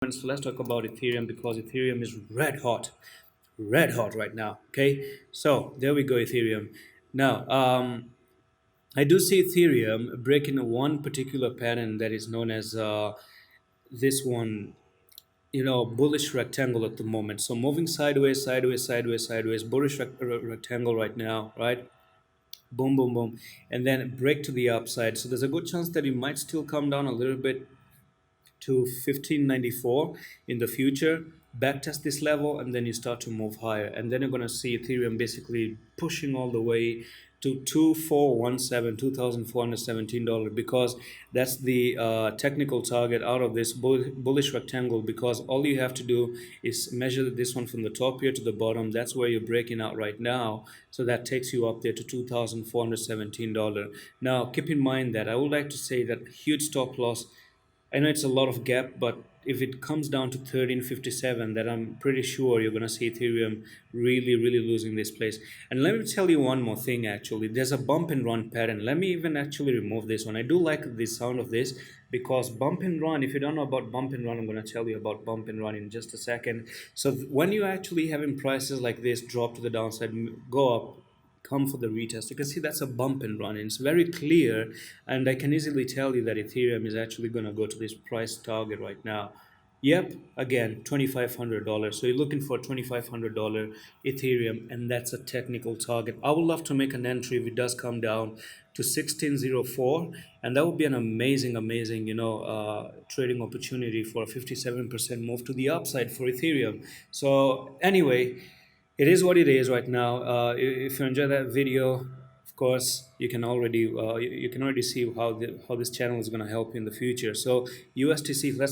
So let's talk about Ethereum because Ethereum is red hot right now. Okay, so there we go, Ethereum. Now, I do see Ethereum breaking one particular pattern that is known as this one, bullish rectangle at the moment. So moving sideways, sideways, sideways, sideways, bullish rectangle right now, right? Boom, boom, boom, and then break to the upside. So there's a good chance that it might still come down a little bit to 1594 in the future, backtest this level, and then you start to move higher, and then you're going to see Ethereum basically pushing all the way to 2417 $2,417, because that's the technical target out of this bullish rectangle. Because all you have to do is measure this one from the top here to the bottom. That's where you're breaking out right now, so that takes you up there to $2,417. Now keep in mind that I would like to say that huge stop loss. I know it's a lot of gap, but if it comes down to 1357, then I'm pretty sure you're going to see Ethereum really, really losing this place. And let me tell you one more thing actually. There's a bump and run pattern. Let me even actually remove this one. I do like the sound of this because bump and run, if you don't know about bump and run, I'm going to tell you about bump and run in just a second. So when you actually having prices like this drop to the downside, go up, come for the retest, you can see that's a bump and run, and it's very clear, and I can easily tell you that Ethereum is actually going to go to this price target right now. Yep, again, $2,500. So you're looking for $2,500 Ethereum, and that's a technical target. I would love to make an entry if it does come down to 1604, and that would be an amazing, trading opportunity for a 57% move to the upside for Ethereum. So anyway, it is what it is right now. If you enjoy that video, of course, you can already see how this channel is going to help you in the future. So USTC, let's